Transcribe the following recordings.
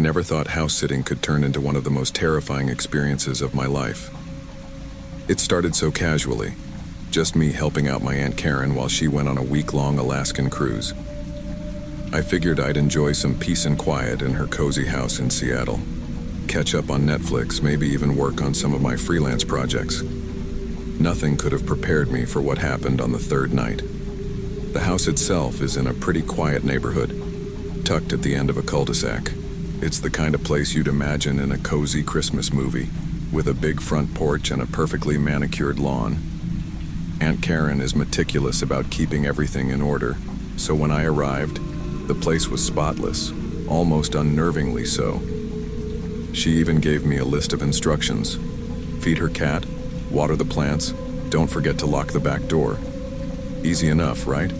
never thought house sitting could turn into one of the most terrifying experiences of my life. It started so casually, just me helping out my Aunt Karen while she went on a week-long Alaskan cruise. I figured I'd enjoy some peace and quiet in her cozy house in Seattle, catch up on Netflix, maybe even work on some of my freelance projects. Nothing could have prepared me for what happened on the third night. The house itself is in a pretty quiet neighborhood, tucked at the end of a cul-de-sac. It's the kind of place you'd imagine in a cozy Christmas movie, with a big front porch and a perfectly manicured lawn. Aunt Karen is meticulous about keeping everything in order, so when I arrived, the place was spotless, almost unnervingly so. She even gave me a list of instructions. Feed her cat, water the plants, don't forget to lock the back door. Easy enough, right?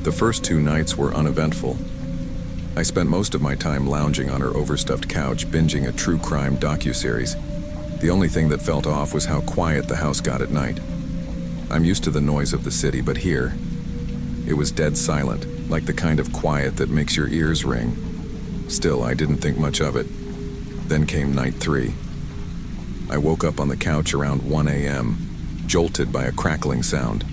The first 2 nights were uneventful. I spent most of my time lounging on her overstuffed couch, binging a true crime docuseries. The only thing that felt off was how quiet the house got at night. I'm used to the noise of the city, but here, it was dead silent, like the kind of quiet that makes your ears ring. Still, I didn't think much of it. Then came night 3. I woke up on the couch around 1 a.m., jolted by a crackling sound.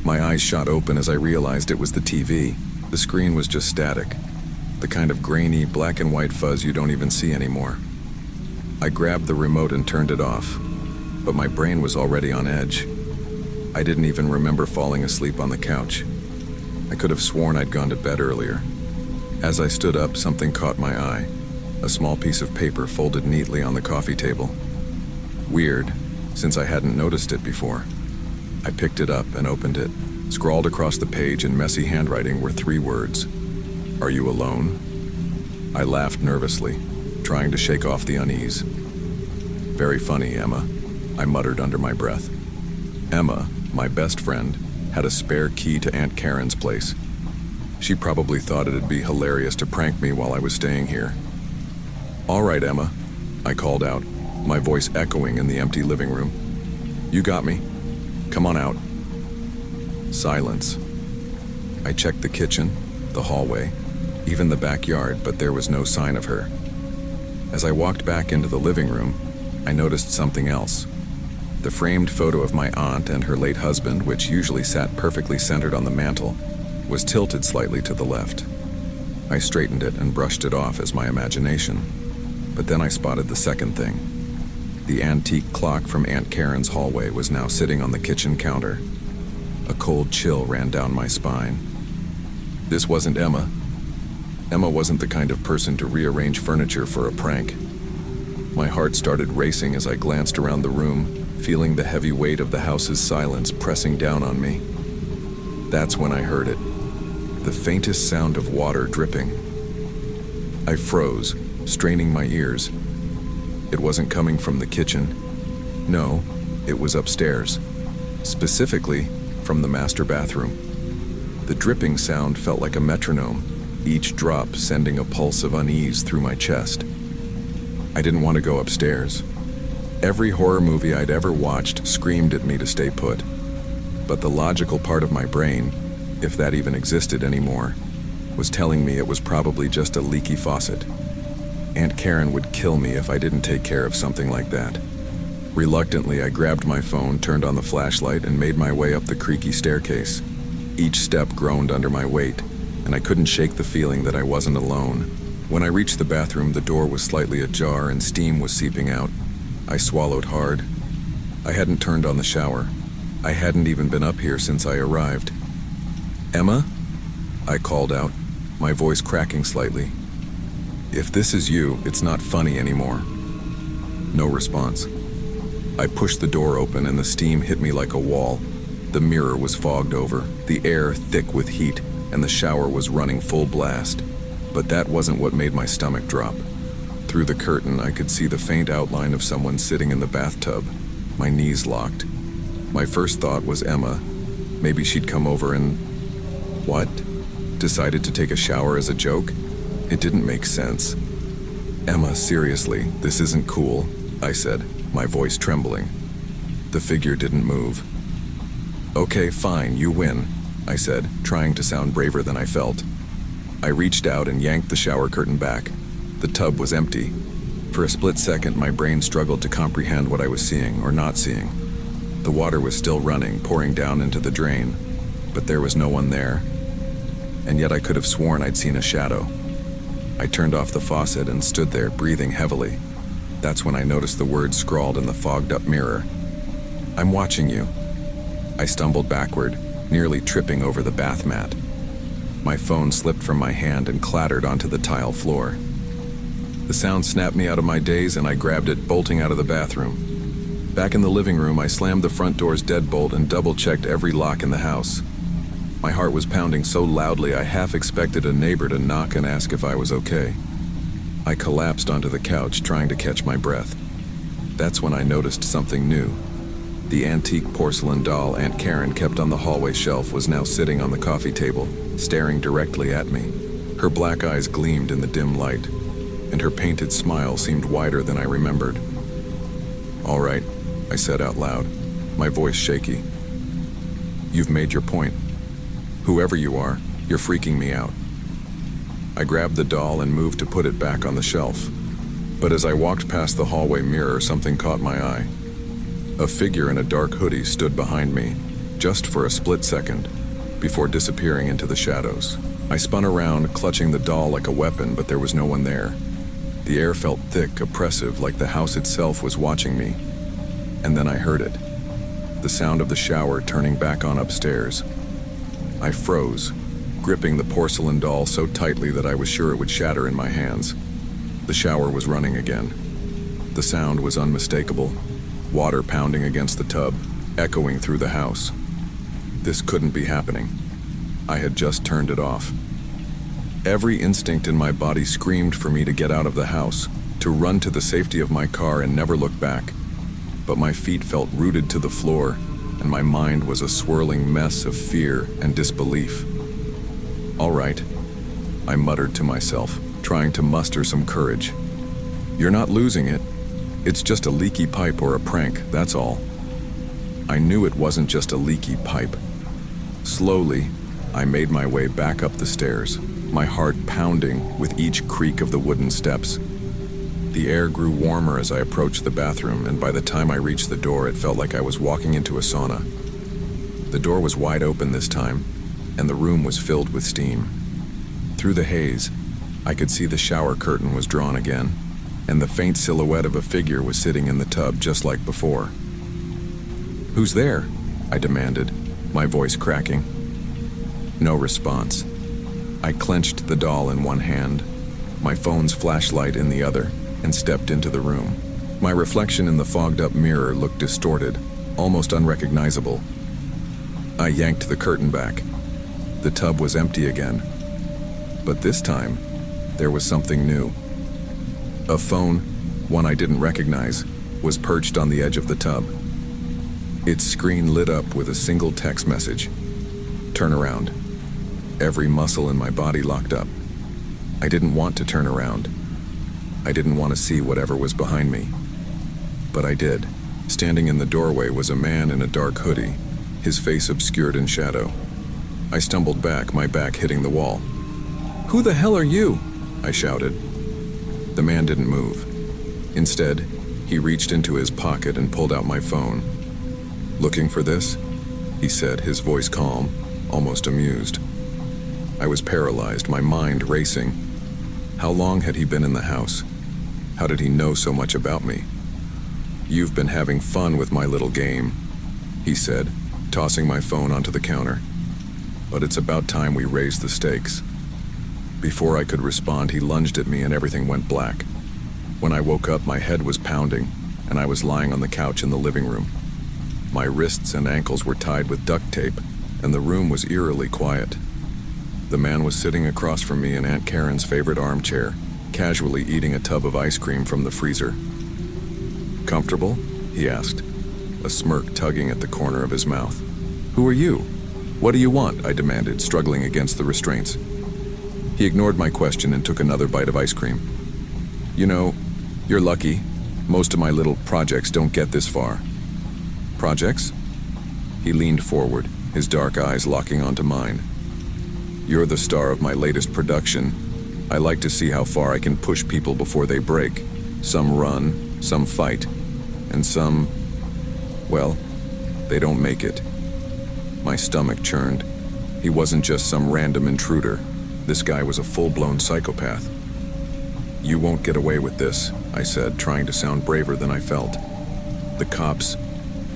My eyes shot open as I realized it was the TV. The screen was just static, the kind of grainy, black and white fuzz you don't even see anymore. I grabbed the remote and turned it off, but my brain was already on edge. I didn't even remember falling asleep on the couch. I could have sworn I'd gone to bed earlier. As I stood up, something caught my eye. A small piece of paper folded neatly on the coffee table. Weird, since I hadn't noticed it before. I picked it up and opened it. Scrawled across the page in messy handwriting were 3 words. "Are you alone?" I laughed nervously, trying to shake off the unease. "Very funny, Emma," I muttered under my breath. Emma, my best friend, had a spare key to Aunt Karen's place. She probably thought it'd be hilarious to prank me while I was staying here. "All right, Emma," I called out, my voice echoing in the empty living room. "You got me. Come on out." Silence. I checked the kitchen, the hallway, even the backyard, but there was no sign of her. As I walked back into the living room, I noticed something else. The framed photo of my aunt and her late husband, which usually sat perfectly centered on the mantel, was tilted slightly to the left. I straightened it and brushed it off as my imagination. But then I spotted the second thing. The antique clock from Aunt Karen's hallway was now sitting on the kitchen counter. A cold chill ran down my spine. This wasn't Emma. Emma wasn't the kind of person to rearrange furniture for a prank. My heart started racing as I glanced around the room, feeling the heavy weight of the house's silence pressing down on me. That's when I heard it. The faintest sound of water dripping. I froze, straining my ears. It wasn't coming from the kitchen. No, it was upstairs. Specifically, from the master bathroom. The dripping sound felt like a metronome, each drop sending a pulse of unease through my chest. I didn't want to go upstairs. Every horror movie I'd ever watched screamed at me to stay put. But the logical part of my brain, if that even existed anymore, was telling me it was probably just a leaky faucet. Aunt Karen would kill me if I didn't take care of something like that. Reluctantly, I grabbed my phone, turned on the flashlight, and made my way up the creaky staircase. Each step groaned under my weight, and I couldn't shake the feeling that I wasn't alone. When I reached the bathroom, the door was slightly ajar and steam was seeping out. I swallowed hard. I hadn't turned on the shower. I hadn't even been up here since I arrived. "Emma?" I called out, my voice cracking slightly. "If this is you, it's not funny anymore." No response. I pushed the door open and the steam hit me like a wall. The mirror was fogged over, the air thick with heat, and the shower was running full blast. But that wasn't what made my stomach drop. Through the curtain, I could see the faint outline of someone sitting in the bathtub, my knees locked. My first thought was Emma. Maybe she'd come over and... What? Decided to take a shower as a joke? It didn't make sense. "Emma, seriously, this isn't cool," I said, my voice trembling. The figure didn't move. "Okay, fine, you win," I said, trying to sound braver than I felt. I reached out and yanked the shower curtain back. The tub was empty. For a split second, my brain struggled to comprehend what I was seeing or not seeing. The water was still running, pouring down into the drain, but there was no one there. And yet I could have sworn I'd seen a shadow. I turned off the faucet and stood there, breathing heavily. That's when I noticed the words scrawled in the fogged-up mirror. "I'm watching you." I stumbled backward, nearly tripping over the bath mat. My phone slipped from my hand and clattered onto the tile floor. The sound snapped me out of my daze, and I grabbed it, bolting out of the bathroom. Back in the living room, I slammed the front door's deadbolt and double-checked every lock in the house. My heart was pounding so loudly I half expected a neighbor to knock and ask if I was okay. I collapsed onto the couch, trying to catch my breath. That's when I noticed something new. The antique porcelain doll Aunt Karen kept on the hallway shelf was now sitting on the coffee table, staring directly at me. Her black eyes gleamed in the dim light, and her painted smile seemed wider than I remembered. "All right," I said out loud, my voice shaky. "You've made your point. Whoever you are, you're freaking me out." I grabbed the doll and moved to put it back on the shelf. But as I walked past the hallway mirror, something caught my eye. A figure in a dark hoodie stood behind me, just for a split second, before disappearing into the shadows. I spun around, clutching the doll like a weapon, but there was no one there. The air felt thick, oppressive, like the house itself was watching me. And then I heard it. The sound of the shower turning back on upstairs. I froze, gripping the porcelain doll so tightly that I was sure it would shatter in my hands. The shower was running again. The sound was unmistakable. Water pounding against the tub, echoing through the house. This couldn't be happening. I had just turned it off. Every instinct in my body screamed for me to get out of the house, to run to the safety of my car and never look back. But my feet felt rooted to the floor, and my mind was a swirling mess of fear and disbelief. "All right," I muttered to myself, trying to muster some courage. "You're not losing it. It's just a leaky pipe or a prank, that's all." I knew it wasn't just a leaky pipe. Slowly, I made my way back up the stairs, my heart pounding with each creak of the wooden steps. The air grew warmer as I approached the bathroom, and by the time I reached the door, it felt like I was walking into a sauna. The door was wide open this time, and the room was filled with steam. Through the haze, I could see the shower curtain was drawn again, and the faint silhouette of a figure was sitting in the tub just like before. "Who's there?" I demanded, my voice cracking. No response. I clenched the doll in one hand, my phone's flashlight in the other, and stepped into the room. My reflection in the fogged-up mirror looked distorted, almost unrecognizable. I yanked the curtain back. The tub was empty again. But this time, there was something new. A phone, one I didn't recognize, was perched on the edge of the tub. Its screen lit up with a single text message. "Turn around." Every muscle in my body locked up. I didn't want to turn around. I didn't want to see whatever was behind me. But I did. Standing in the doorway was a man in a dark hoodie, his face obscured in shadow. I stumbled back, my back hitting the wall. "Who the hell are you?" I shouted. The man didn't move. Instead, he reached into his pocket and pulled out my phone. "Looking for this?" he said, his voice calm, almost amused. I was paralyzed, my mind racing. How long had he been in the house? How did he know so much about me? "You've been having fun with my little game," he said, tossing my phone onto the counter. "But it's about time we raised the stakes." Before I could respond, he lunged at me and everything went black. When I woke up, my head was pounding, and I was lying on the couch in the living room. My wrists and ankles were tied with duct tape, and the room was eerily quiet. The man was sitting across from me in Aunt Karen's favorite armchair, casually eating a tub of ice cream from the freezer. "Comfortable?" he asked, a smirk tugging at the corner of his mouth. "Who are you? What do you want?" I demanded, struggling against the restraints. He ignored my question and took another bite of ice cream. "You know, you're lucky. Most of my little projects don't get this far." "Projects?" He leaned forward, his dark eyes locking onto mine. "You're the star of my latest production, I like to see how far I can push people before they break. Some run, some fight, and some, well, they don't make it. My stomach churned. He wasn't just some random intruder. This guy was a full-blown psychopath. "You won't get away with this," I said, trying to sound braver than I felt. "The cops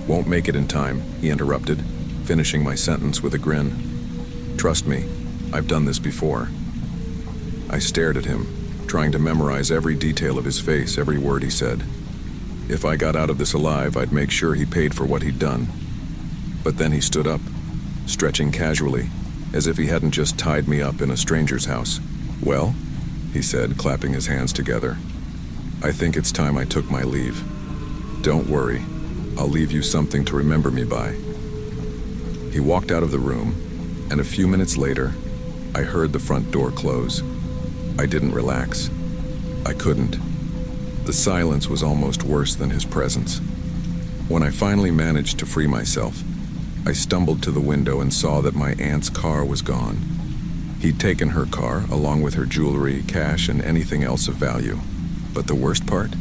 won't make it in time," he interrupted, finishing my sentence with a grin. "Trust me, I've done this before." I stared at him, trying to memorize every detail of his face, every word he said. If I got out of this alive, I'd make sure he paid for what he'd done. But then he stood up, stretching casually, as if he hadn't just tied me up in a stranger's house. "Well," he said, clapping his hands together, "I think it's time I took my leave. Don't worry, I'll leave you something to remember me by." He walked out of the room, and a few minutes later, I heard the front door close. I didn't relax. I couldn't. The silence was almost worse than his presence. When I finally managed to free myself, I stumbled to the window and saw that my aunt's car was gone. He'd taken her car, along with her jewelry, cash, and anything else of value. But the worst part?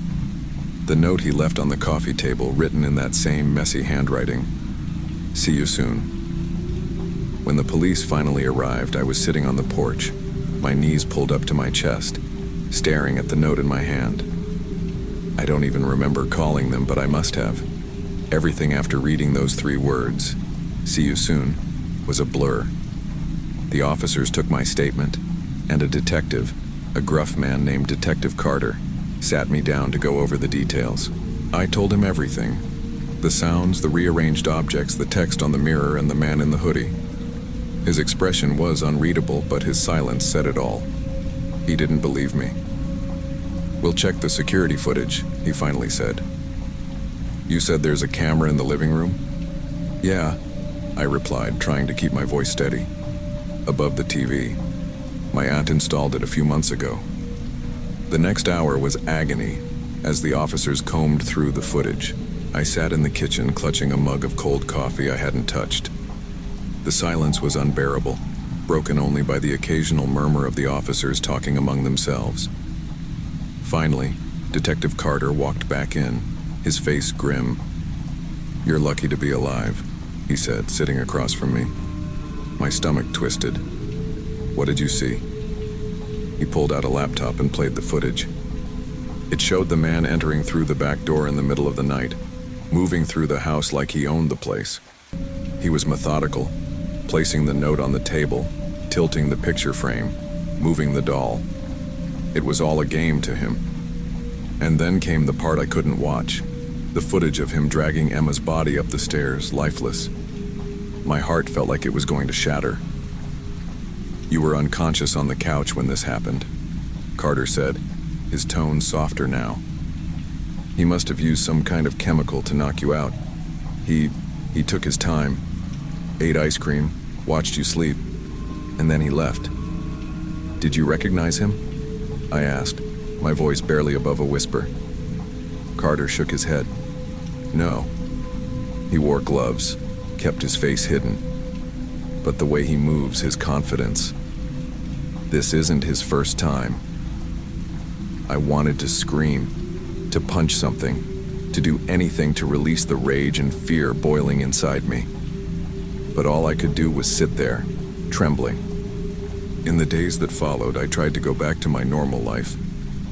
The note he left on the coffee table, written in that same messy handwriting. "See you soon." When the police finally arrived, I was sitting on the porch, my knees pulled up to my chest, staring at the note in my hand. I don't even remember calling them, but I must have. Everything after reading those 3 words, "See you soon," was a blur. The officers took my statement, and a detective, a gruff man named Detective Carter, sat me down to go over the details. I told him everything. The sounds, the rearranged objects, the text on the mirror, and the man in the hoodie. His expression was unreadable, but his silence said it all. He didn't believe me. "We'll check the security footage," he finally said. "You said there's a camera in the living room?" "Yeah," I replied, trying to keep my voice steady. "Above the TV. My aunt installed it a few months ago." The next hour was agony as the officers combed through the footage. I sat in the kitchen, clutching a mug of cold coffee I hadn't touched. The silence was unbearable, broken only by the occasional murmur of the officers talking among themselves. Finally, Detective Carter walked back in, his face grim. "You're lucky to be alive," he said, sitting across from me. My stomach twisted. "What did you see?" He pulled out a laptop and played the footage. It showed the man entering through the back door in the middle of the night, moving through the house like he owned the place. He was methodical, placing the note on the table, tilting the picture frame, moving the doll. It was all a game to him. And then came the part I couldn't watch, the footage of him dragging Emma's body up the stairs, lifeless. My heart felt like it was going to shatter. "You were unconscious on the couch when this happened," Carter said, his tone softer now. "He must have used some kind of chemical to knock you out. He took his time, ate ice cream, watched you sleep, and then he left. Did you recognize him?" I asked, my voice barely above a whisper. Carter shook his head. "No. He wore gloves, kept his face hidden. But the way he moves, his confidence. This isn't his first time." I wanted to scream, to punch something, to do anything to release the rage and fear boiling inside me. But all I could do was sit there, trembling. In the days that followed, I tried to go back to my normal life,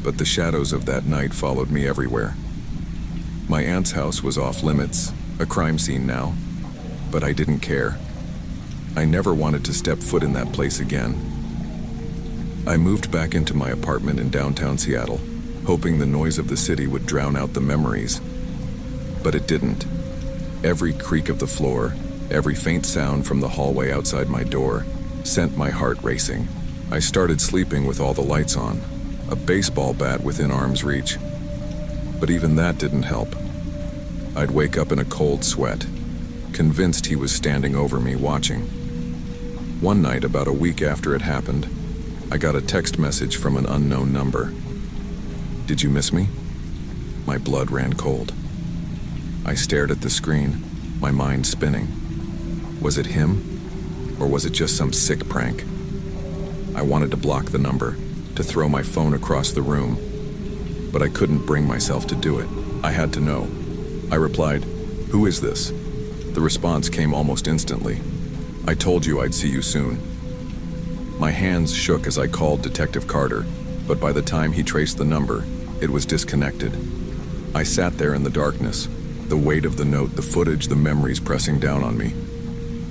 but the shadows of that night followed me everywhere. My aunt's house was off limits, a crime scene now, but I didn't care. I never wanted to step foot in that place again. I moved back into my apartment in downtown Seattle, hoping the noise of the city would drown out the memories. But it didn't. Every creak of the floor, every faint sound from the hallway outside my door, sent my heart racing. I started sleeping with all the lights on, a baseball bat within arm's reach. But even that didn't help. I'd wake up in a cold sweat, convinced he was standing over me watching. One night, about a week after it happened, I got a text message from an unknown number. "Did you miss me?" My blood ran cold. I stared at the screen, my mind spinning. Was it him? Or was it just some sick prank? I wanted to block the number, to throw my phone across the room, but I couldn't bring myself to do it. I had to know. I replied, "Who is this?" The response came almost instantly. "I told you I'd see you soon." My hands shook as I called Detective Carter, but by the time he traced the number, it was disconnected. I sat there in the darkness, the weight of the note, the footage, the memories pressing down on me.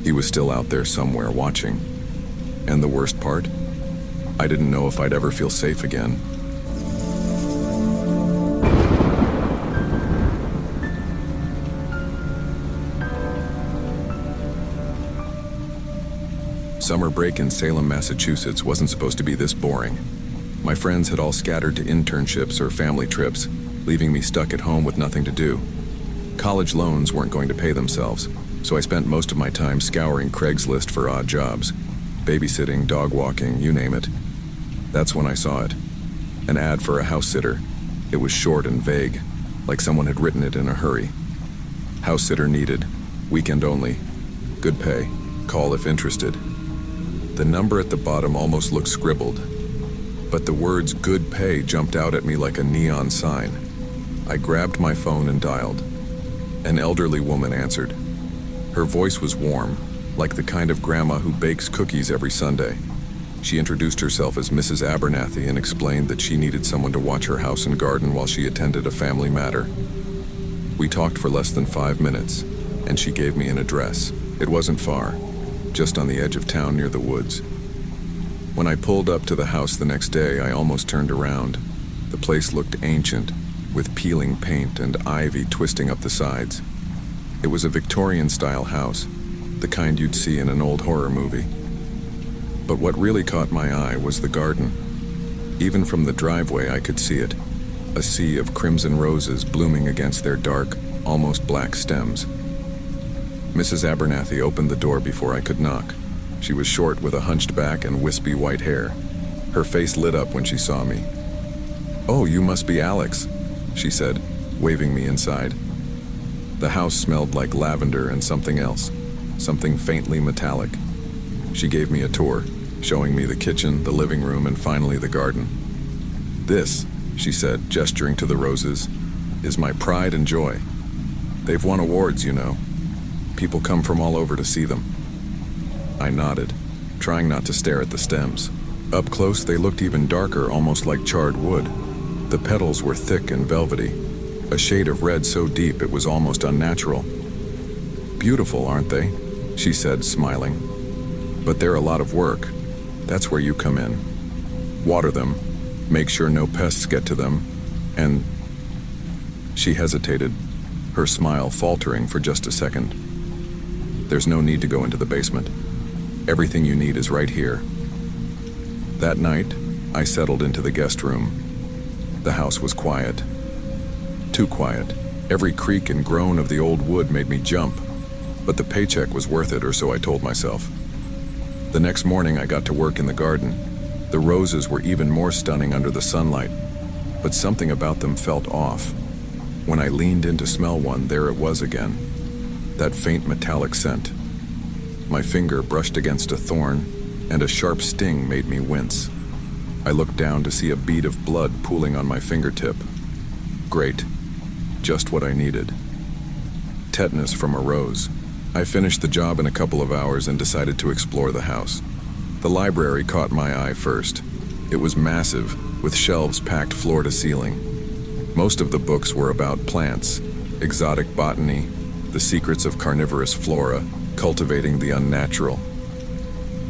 He was still out there somewhere watching. And the worst part? I didn't know if I'd ever feel safe again. Summer break in Salem, Massachusetts wasn't supposed to be this boring. My friends had all scattered to internships or family trips, leaving me stuck at home with nothing to do. College loans weren't going to pay themselves, so I spent most of my time scouring Craigslist for odd jobs. Babysitting, dog walking, you name it. That's when I saw it. An ad for a house sitter. It was short and vague, like someone had written it in a hurry. House sitter needed. Weekend only. Good pay. Call if interested. The number at the bottom almost looked scribbled, but the words "good pay" jumped out at me like a neon sign. I grabbed my phone and dialed. An elderly woman answered. Her voice was warm, like the kind of grandma who bakes cookies every Sunday. She introduced herself as Mrs. Abernathy and explained that she needed someone to watch her house and garden while she attended a family matter. We talked for less than 5 minutes, and she gave me an address. It wasn't far, just on the edge of town near the woods. When I pulled up to the house the next day, I almost turned around. The place looked ancient, with peeling paint and ivy twisting up the sides. It was a Victorian-style house, the kind you'd see in an old horror movie. But what really caught my eye was the garden. Even from the driveway, I could see it, a sea of crimson roses blooming against their dark, almost black stems. Mrs. Abernathy opened the door before I could knock. She was short with a hunched back and wispy white hair. Her face lit up when she saw me. "Oh, you must be Alex," she said, waving me inside. The house smelled like lavender and something else, something faintly metallic. She gave me a tour, showing me the kitchen, the living room, and finally the garden. "This," she said, gesturing to the roses, "is my pride and joy. They've won awards, you know. People come from all over to see them." I nodded, trying not to stare at the stems. Up close, they looked even darker, almost like charred wood. The petals were thick and velvety, a shade of red so deep it was almost unnatural. "Beautiful, aren't they?" she said, smiling. "But they're a lot of work. That's where you come in. Water them, make sure no pests get to them, and..." She hesitated, her smile faltering for just a second. "There's no need to go into the basement. Everything you need is right here." That night, I settled into the guest room. The house was quiet. Too quiet. Every creak and groan of the old wood made me jump, but the paycheck was worth it, or so I told myself. The next morning, I got to work in the garden. The roses were even more stunning under the sunlight, but something about them felt off. When I leaned in to smell one, there it was again. That faint metallic scent. My finger brushed against a thorn, and a sharp sting made me wince. I looked down to see a bead of blood pooling on my fingertip. Great. Just what I needed. Tetanus from a rose. I finished the job in a couple of hours and decided to explore the house. The library caught my eye first. It was massive, with shelves packed floor to ceiling. Most of the books were about plants, exotic botany, the secrets of carnivorous flora, cultivating the unnatural.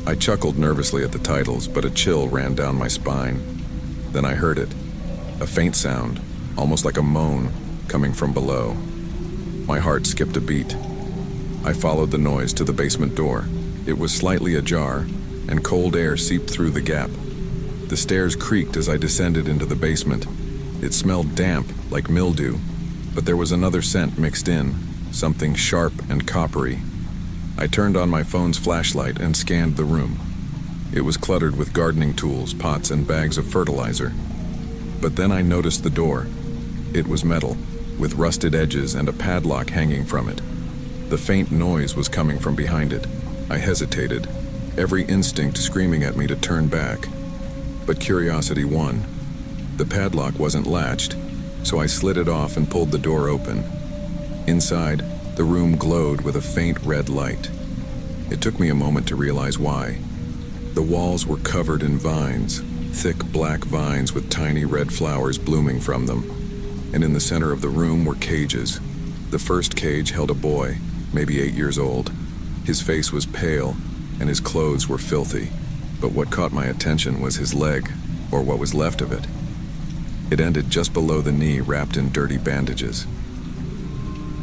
I chuckled nervously at the titles, but a chill ran down my spine. Then I heard it. A faint sound, almost like a moan, coming from below. My heart skipped a beat. I followed the noise to the basement door. It was slightly ajar, and cold air seeped through the gap. The stairs creaked as I descended into the basement. It smelled damp, like mildew, but there was another scent mixed in, something sharp and coppery. I turned on my phone's flashlight and scanned the room. It was cluttered with gardening tools, pots, and bags of fertilizer. But then I noticed the door. It was metal, with rusted edges and a padlock hanging from it. The faint noise was coming from behind it. I hesitated, every instinct screaming at me to turn back. But curiosity won. The padlock wasn't latched, so I slid it off and pulled the door open. Inside, the room glowed with a faint red light. It took me a moment to realize why. The walls were covered in vines, thick black vines with tiny red flowers blooming from them. And in the center of the room were cages. The first cage held a boy, maybe 8 years old. His face was pale, and his clothes were filthy. But what caught my attention was his leg, or what was left of it. It ended just below the knee, wrapped in dirty bandages.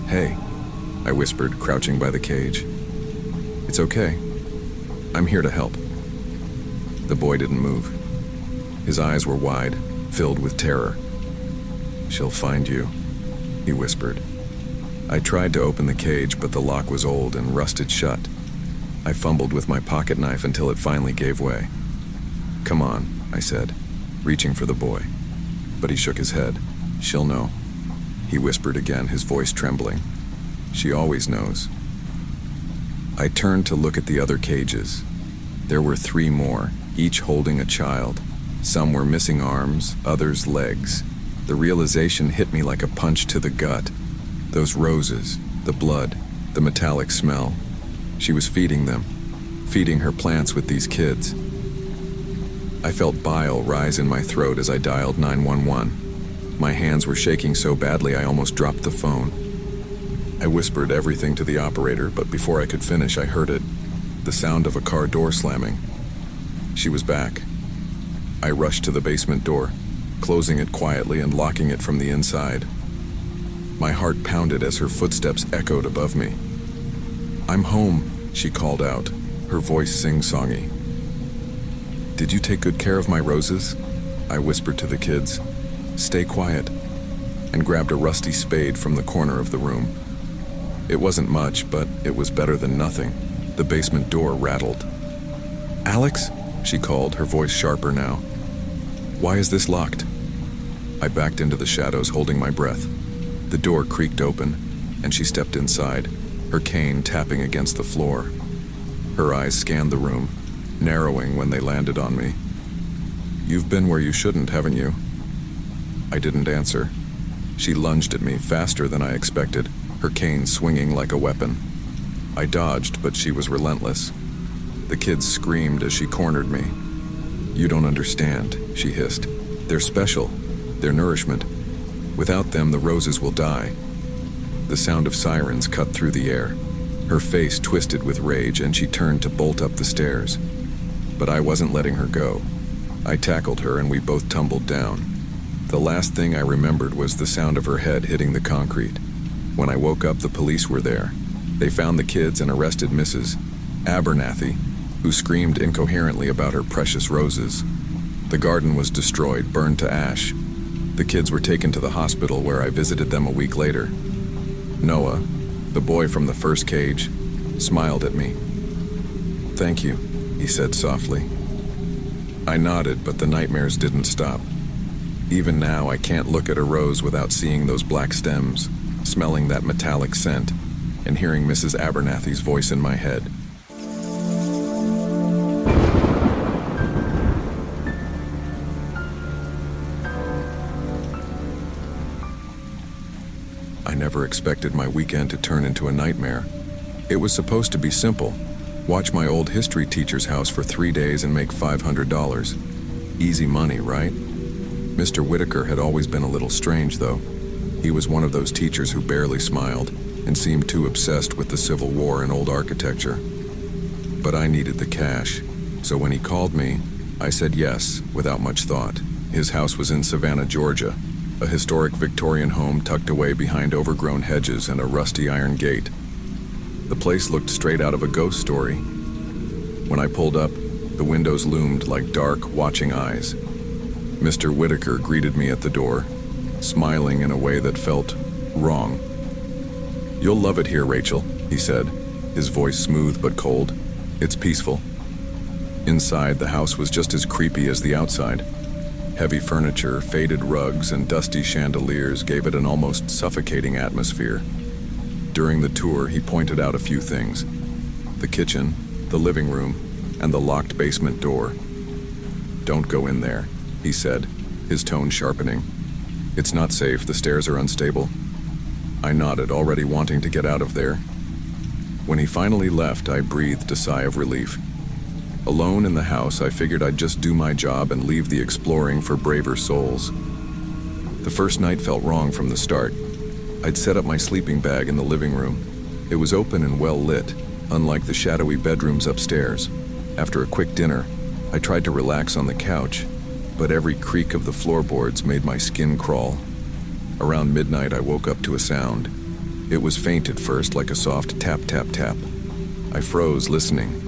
"Hey," I whispered, crouching by the cage. "It's okay. I'm here to help." The boy didn't move. His eyes were wide, filled with terror. "She'll find you," he whispered. I tried to open the cage, but the lock was old and rusted shut. I fumbled with my pocket knife until it finally gave way. "Come on," I said, reaching for the boy. But he shook his head. "She'll know," he whispered again, his voice trembling. "She always knows." I turned to look at the other cages. There were 3 more, each holding a child. Some were missing arms, others legs. The realization hit me like a punch to the gut. Those roses, the blood, the metallic smell. She was feeding them, feeding her plants with these kids. I felt bile rise in my throat as I dialed 911. My hands were shaking so badly I almost dropped the phone. I whispered everything to the operator, but before I could finish, I heard it, the sound of a car door slamming. She was back. I rushed to the basement door, closing it quietly and locking it from the inside. My heart pounded as her footsteps echoed above me. "I'm home," she called out, her voice sing-songy. "Did you take good care of my roses?" I whispered to the kids. "Stay quiet," and grabbed a rusty spade from the corner of the room. It wasn't much, but it was better than nothing. The basement door rattled. "Alex?" she called, her voice sharper now. "Why is this locked?" I backed into the shadows, holding my breath. The door creaked open, and she stepped inside, her cane tapping against the floor. Her eyes scanned the room, narrowing when they landed on me. "You've been where you shouldn't, haven't you?" I didn't answer. She lunged at me faster than I expected, her cane swinging like a weapon. I dodged, but she was relentless. The kids screamed as she cornered me. "You don't understand," she hissed. "They're special. They're nourishment. Without them, the roses will die." The sound of sirens cut through the air. Her face twisted with rage, and she turned to bolt up the stairs. But I wasn't letting her go. I tackled her, and we both tumbled down. The last thing I remembered was the sound of her head hitting the concrete. When I woke up, the police were there. They found the kids and arrested Mrs. Abernathy, who screamed incoherently about her precious roses. The garden was destroyed, burned to ash. The kids were taken to the hospital, where I visited them a week later. Noah, the boy from the first cage, smiled at me. "Thank you," he said softly. I nodded, but the nightmares didn't stop. Even now, I can't look at a rose without seeing those black stems, smelling that metallic scent, and hearing Mrs. Abernathy's voice in my head. I never expected my weekend to turn into a nightmare. It was supposed to be simple. Watch my old history teacher's house for 3 days and make $500. Easy money, right? Mr. Whitaker had always been a little strange, though. He was one of those teachers who barely smiled and seemed too obsessed with the Civil War and old architecture. But I needed the cash, so when he called me, I said yes, without much thought. His house was in Savannah, Georgia, a historic Victorian home tucked away behind overgrown hedges and a rusty iron gate. The place looked straight out of a ghost story. When I pulled up, the windows loomed like dark, watching eyes. Mr. Whitaker greeted me at the door, smiling in a way that felt wrong. "You'll love it here, Rachel," he said, his voice smooth but cold. "It's peaceful." Inside, the house was just as creepy as the outside. Heavy furniture, faded rugs, and dusty chandeliers gave it an almost suffocating atmosphere. During the tour, he pointed out a few things: the kitchen, the living room, and the locked basement door. "Don't go in there," he said, his tone sharpening. "It's not safe, the stairs are unstable." I nodded, already wanting to get out of there. When he finally left, I breathed a sigh of relief. Alone in the house, I figured I'd just do my job and leave the exploring for braver souls. The first night felt wrong from the start. I'd set up my sleeping bag in the living room. It was open and well lit, unlike the shadowy bedrooms upstairs. After a quick dinner, I tried to relax on the couch, but every creak of the floorboards made my skin crawl. Around midnight, I woke up to a sound. It was faint at first, like a soft tap, tap, tap. I froze, listening.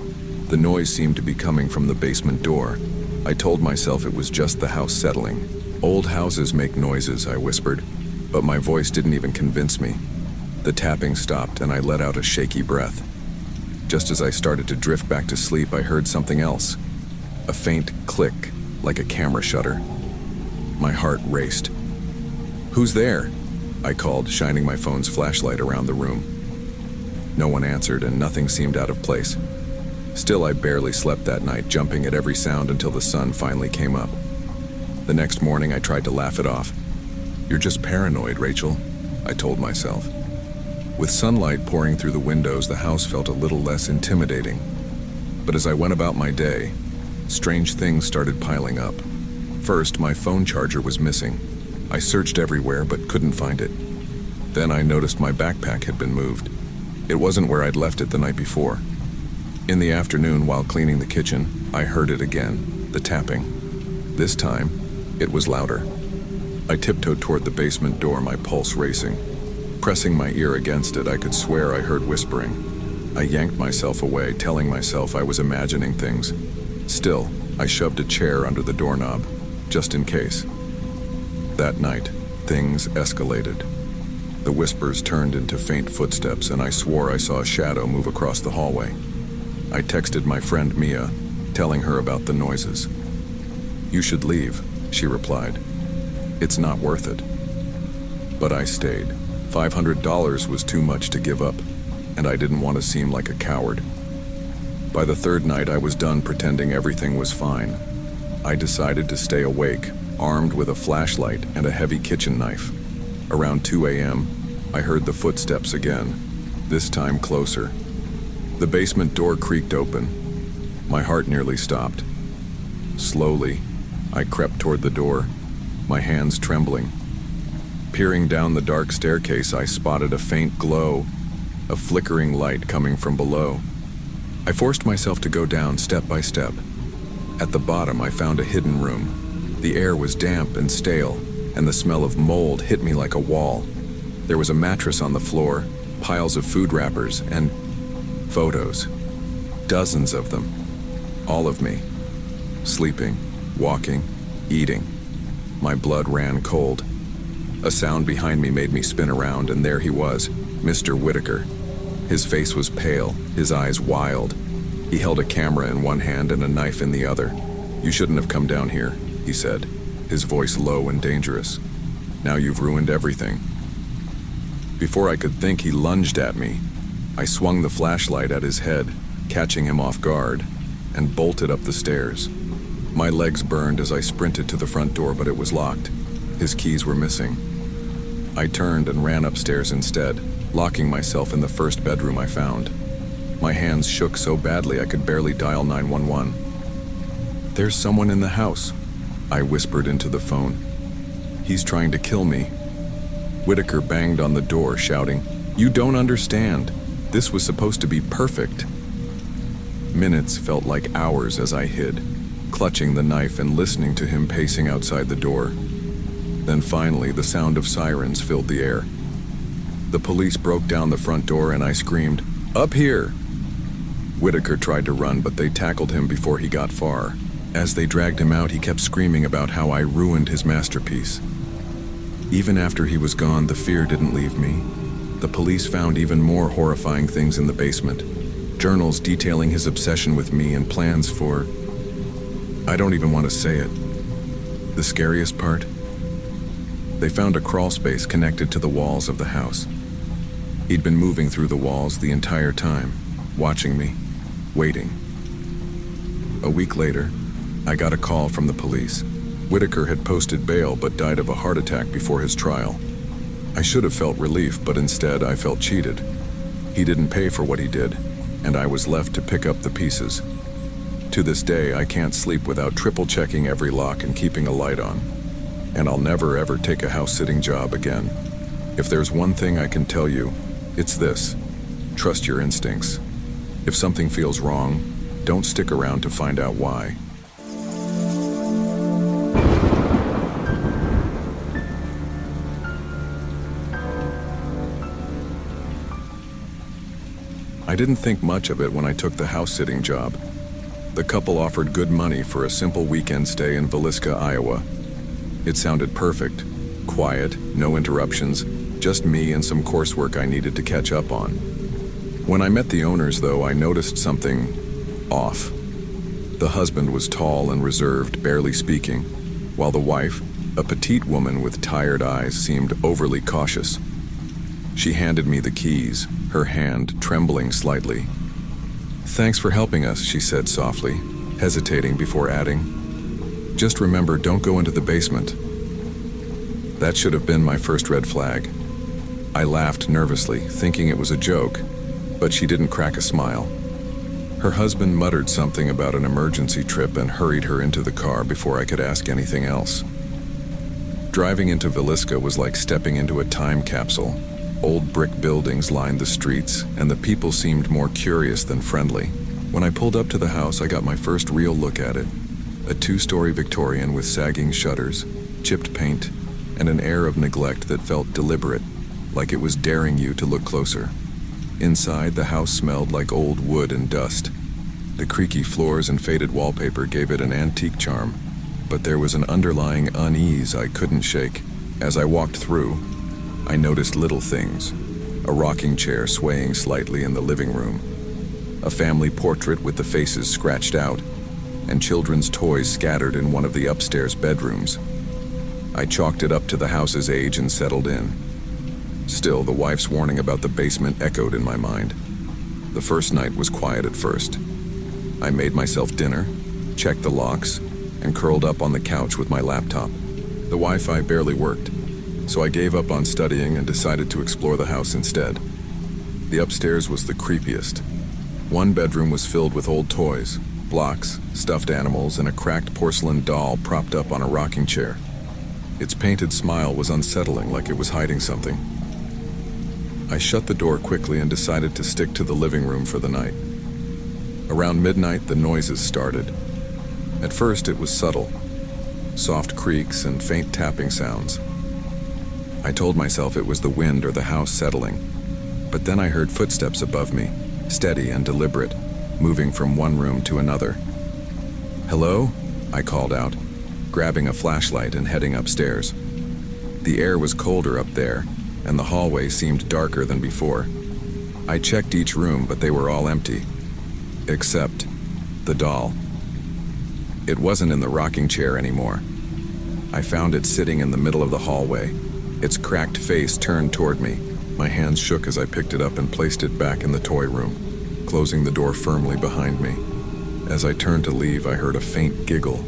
The noise seemed to be coming from the basement door. I told myself it was just the house settling. "Old houses make noises," I whispered, but my voice didn't even convince me. The tapping stopped, and I let out a shaky breath. Just as I started to drift back to sleep, I heard something else. A faint click, like a camera shutter. My heart raced. "Who's there?" I called, shining my phone's flashlight around the room. No one answered, and nothing seemed out of place. Still, I barely slept that night, jumping at every sound until the sun finally came up. The next morning, I tried to laugh it off. "You're just paranoid, Rachel," I told myself. With sunlight pouring through the windows, the house felt a little less intimidating. But as I went about my day, strange things started piling up. First, my phone charger was missing. I searched everywhere but couldn't find it. Then I noticed my backpack had been moved. It wasn't where I'd left it the night before. In the afternoon, while cleaning the kitchen, I heard it again, the tapping. This time, it was louder. I tiptoed toward the basement door, my pulse racing. Pressing my ear against it, I could swear I heard whispering. I yanked myself away, telling myself I was imagining things. Still, I shoved a chair under the doorknob, just in case. That night, things escalated. The whispers turned into faint footsteps, and I swore I saw a shadow move across the hallway. I texted my friend Mia, telling her about the noises. "You should leave," she replied. "It's not worth it." But I stayed. $500 was too much to give up, and I didn't want to seem like a coward. By the third night, I was done pretending everything was fine. I decided to stay awake, armed with a flashlight and a heavy kitchen knife. Around 2 a.m., I heard the footsteps again, this time closer. The basement door creaked open. My heart nearly stopped. Slowly, I crept toward the door, my hands trembling. Peering down the dark staircase, I spotted a faint glow, a flickering light coming from below. I forced myself to go down step by step. At the bottom, I found a hidden room. The air was damp and stale, and the smell of mold hit me like a wall. There was a mattress on the floor, piles of food wrappers, and photos. Dozens of them. All of me. Sleeping, walking, eating. My blood ran cold. A sound behind me made me spin around, and there he was, Mr. Whitaker. His face was pale, his eyes wild. He held a camera in one hand and a knife in the other. "You shouldn't have come down here," he said, his voice low and dangerous. "Now you've ruined everything." Before I could think, he lunged at me. I swung the flashlight at his head, catching him off guard, and bolted up the stairs. My legs burned as I sprinted to the front door, but it was locked. His keys were missing. I turned and ran upstairs instead, locking myself in the first bedroom I found. My hands shook so badly I could barely dial 911. "There's someone in the house," I whispered into the phone. "He's trying to kill me." Whitaker banged on the door, shouting, "You don't understand. This was supposed to be perfect." Minutes felt like hours as I hid, clutching the knife and listening to him pacing outside the door. Then finally, the sound of sirens filled the air. The police broke down the front door and I screamed, "Up here!" Whitaker tried to run, but they tackled him before he got far. As they dragged him out, he kept screaming about how I ruined his masterpiece. Even after he was gone, the fear didn't leave me. The police found even more horrifying things in the basement. Journals detailing his obsession with me and plans for... I don't even want to say it. The scariest part? They found a crawl space connected to the walls of the house. He'd been moving through the walls the entire time, watching me, waiting. A week later, I got a call from the police. Whitaker had posted bail but died of a heart attack before his trial. I should have felt relief, but instead I felt cheated. He didn't pay for what he did, and I was left to pick up the pieces. To this day, I can't sleep without triple-checking every lock and keeping a light on. And I'll never ever take a house-sitting job again. If there's one thing I can tell you, it's this: trust your instincts. If something feels wrong, don't stick around to find out why. I didn't think much of it when I took the house-sitting job. The couple offered good money for a simple weekend stay in Villisca, Iowa. It sounded perfect. Quiet, no interruptions, just me and some coursework I needed to catch up on. When I met the owners, though, I noticed something off. The husband was tall and reserved, barely speaking, while the wife, a petite woman with tired eyes, seemed overly cautious. She handed me the keys, her hand trembling slightly. "Thanks for helping us," she said softly, hesitating before adding, "Just remember, don't go into the basement." That should have been my first red flag. I laughed nervously, thinking it was a joke, but she didn't crack a smile. Her husband muttered something about an emergency trip and hurried her into the car before I could ask anything else. Driving into Villisca was like stepping into a time capsule. Old brick buildings lined the streets, and the people seemed more curious than friendly. When I pulled up to the house, I got my first real look at it. A two-story Victorian with sagging shutters, chipped paint, and an air of neglect that felt deliberate, like it was daring you to look closer. Inside, the house smelled like old wood and dust. The creaky floors and faded wallpaper gave it an antique charm, but there was an underlying unease I couldn't shake. As I walked through, I noticed little things: a rocking chair swaying slightly in the living room, a family portrait with the faces scratched out, and children's toys scattered in one of the upstairs bedrooms. I chalked it up to the house's age and settled in. Still, the wife's warning about the basement echoed in my mind. The first night was quiet at first. I made myself dinner, checked the locks, and curled up on the couch with my laptop. The Wi-Fi barely worked, so I gave up on studying and decided to explore the house instead. The upstairs was the creepiest. One bedroom was filled with old toys, blocks, stuffed animals, and a cracked porcelain doll propped up on a rocking chair. Its painted smile was unsettling, like it was hiding something. I shut the door quickly and decided to stick to the living room for the night. Around midnight, the noises started. At first, it was subtle, soft creaks and faint tapping sounds. I told myself it was the wind or the house settling, but then I heard footsteps above me, steady and deliberate, moving from one room to another. "Hello?" I called out, grabbing a flashlight and heading upstairs. The air was colder up there, and the hallway seemed darker than before. I checked each room, but they were all empty, except the doll. It wasn't in the rocking chair anymore. I found it sitting in the middle of the hallway, its cracked face turned toward me. My hands shook as I picked it up and placed it back in the toy room, closing the door firmly behind me. As I turned to leave, I heard a faint giggle,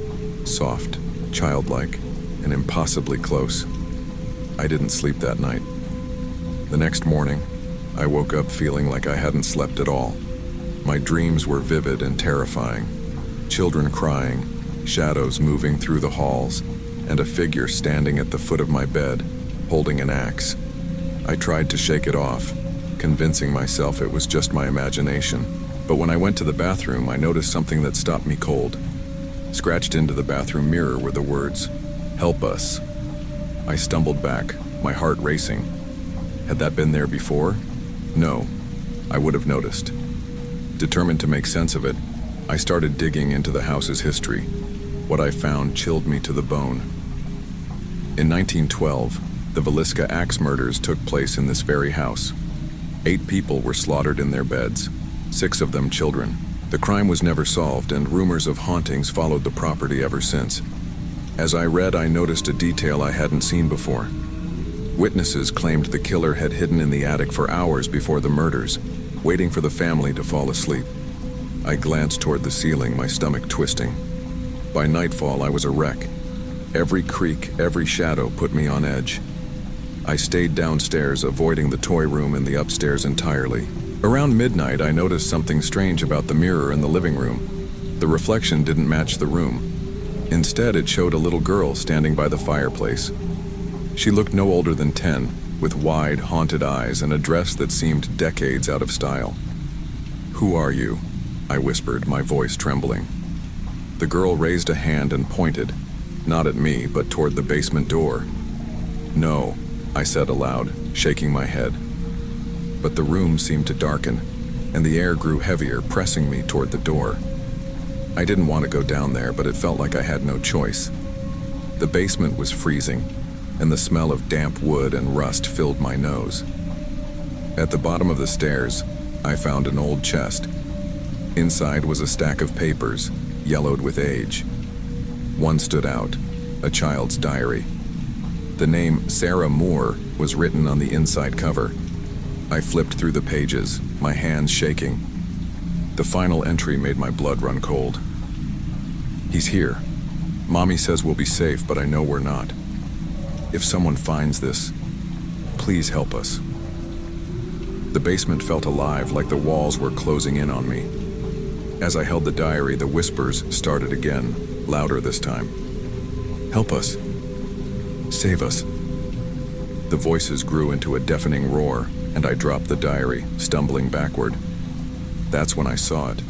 soft, childlike, and impossibly close. I didn't sleep that night. The next morning, I woke up feeling like I hadn't slept at all. My dreams were vivid and terrifying. Children crying, shadows moving through the halls, and a figure standing at the foot of my bed, holding an axe. I tried to shake it off, convincing myself it was just my imagination. But when I went to the bathroom, I noticed something that stopped me cold. Scratched into the bathroom mirror were the words, "Help us." I stumbled back, my heart racing. Had that been there before? No, I would have noticed. Determined to make sense of it, I started digging into the house's history. What I found chilled me to the bone. In 1912, the Villisca axe murders took place in this very house. 8 people were slaughtered in their beds, 6 of them children. The crime was never solved, and rumors of hauntings followed the property ever since. As I read, I noticed a detail I hadn't seen before. Witnesses claimed the killer had hidden in the attic for hours before the murders, waiting for the family to fall asleep. I glanced toward the ceiling, my stomach twisting. By nightfall, I was a wreck. Every creak, every shadow put me on edge. I stayed downstairs, avoiding the toy room and the upstairs entirely. Around midnight, I noticed something strange about the mirror in the living room. The reflection didn't match the room. Instead, it showed a little girl standing by the fireplace. She looked no older than 10, with wide, haunted eyes and a dress that seemed decades out of style. "Who are you?" I whispered, my voice trembling. The girl raised a hand and pointed, not at me, but toward the basement door. "No," I said aloud, shaking my head. But the room seemed to darken, and the air grew heavier, pressing me toward the door. I didn't want to go down there, but it felt like I had no choice. The basement was freezing, and the smell of damp wood and rust filled my nose. At the bottom of the stairs, I found an old chest. Inside was a stack of papers, yellowed with age. One stood out, a child's diary. The name Sarah Moore was written on the inside cover. I flipped through the pages, my hands shaking. The final entry made my blood run cold. "He's here. Mommy says we'll be safe, but I know we're not. If someone finds this, please help us." The basement felt alive, like the walls were closing in on me. As I held the diary, the whispers started again, louder this time. "Help us. Save us." The voices grew into a deafening roar, and I dropped the diary, stumbling backward. That's when I saw it.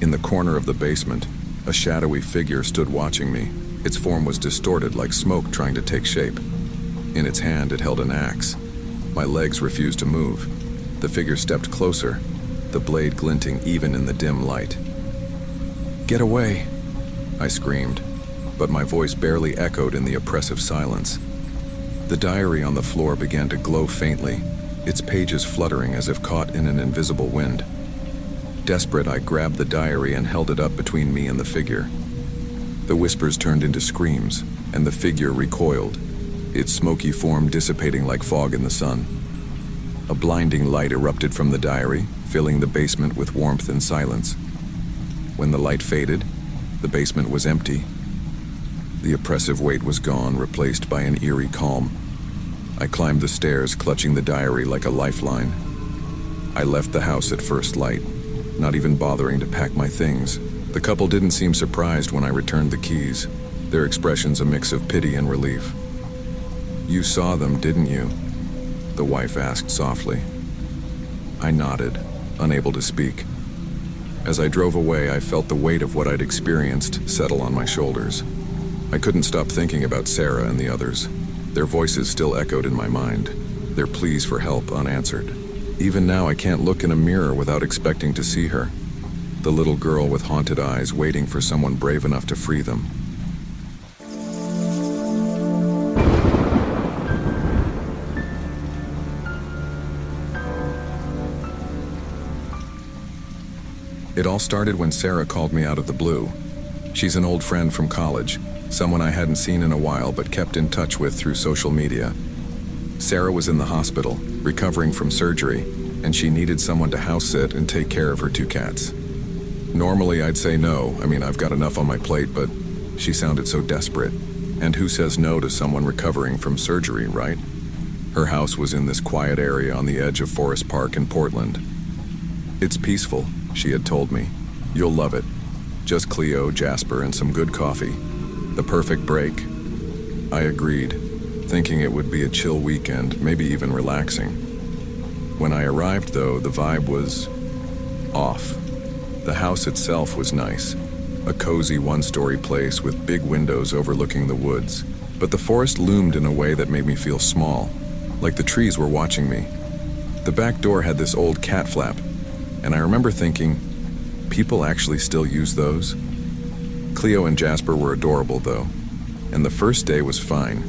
In the corner of the basement, a shadowy figure stood watching me. Its form was distorted like smoke trying to take shape. In its hand, it held an axe. My legs refused to move. The figure stepped closer, the blade glinting even in the dim light. "Get away!" I screamed, but my voice barely echoed in the oppressive silence. The diary on the floor began to glow faintly, its pages fluttering as if caught in an invisible wind. Desperate, I grabbed the diary and held it up between me and the figure. The whispers turned into screams, and the figure recoiled, its smoky form dissipating like fog in the sun. A blinding light erupted from the diary, filling the basement with warmth and silence. When the light faded, the basement was empty. The oppressive weight was gone, replaced by an eerie calm. I climbed the stairs, clutching the diary like a lifeline. I left the house at first light, not even bothering to pack my things. The couple didn't seem surprised when I returned the keys, their expressions a mix of pity and relief. "You saw them, didn't you?" the wife asked softly. I nodded, unable to speak. As I drove away, I felt the weight of what I'd experienced settle on my shoulders. I couldn't stop thinking about Sarah and the others. Their voices still echoed in my mind, their pleas for help unanswered. Even now, I can't look in a mirror without expecting to see her, the little girl with haunted eyes waiting for someone brave enough to free them. It all started when Sarah called me out of the blue. She's an old friend from college, someone I hadn't seen in a while but kept in touch with through social media. Sarah was in the hospital, recovering from surgery, and she needed someone to house sit and take care of her 2 cats. Normally I'd say no, I've got enough on my plate, but she sounded so desperate. And who says no to someone recovering from surgery, right? Her house was in this quiet area on the edge of Forest Park in Portland. "It's peaceful," she had told me. "You'll love it. Just Cleo, Jasper, and some good coffee. The perfect break." I agreed, thinking it would be a chill weekend, maybe even relaxing. When I arrived, though, the vibe was off. The house itself was nice, a cozy 1-story place with big windows overlooking the woods. But the forest loomed in a way that made me feel small, like the trees were watching me. The back door had this old cat flap, and I remember thinking, people actually still use those? Cleo and Jasper were adorable, though, and the first day was fine.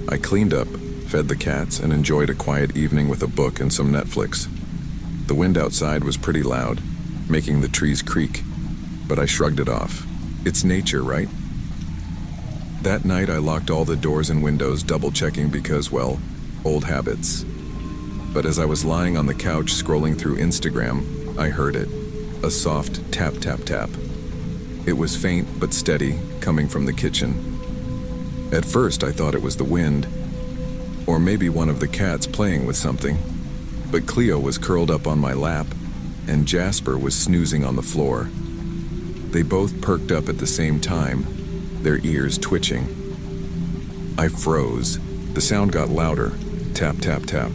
I cleaned up, fed the cats, and enjoyed a quiet evening with a book and some Netflix. The wind outside was pretty loud, making the trees creak, but I shrugged it off. It's nature, right? That night I locked all the doors and windows, double-checking because, well, old habits. But as I was lying on the couch scrolling through Instagram, I heard it. A soft tap, tap, tap. It was faint but steady, coming from the kitchen. At first, I thought it was the wind, or maybe one of the cats playing with something. But Cleo was curled up on my lap, and Jasper was snoozing on the floor. They both perked up at the same time, their ears twitching. I froze. The sound got louder. Tap, tap, tap.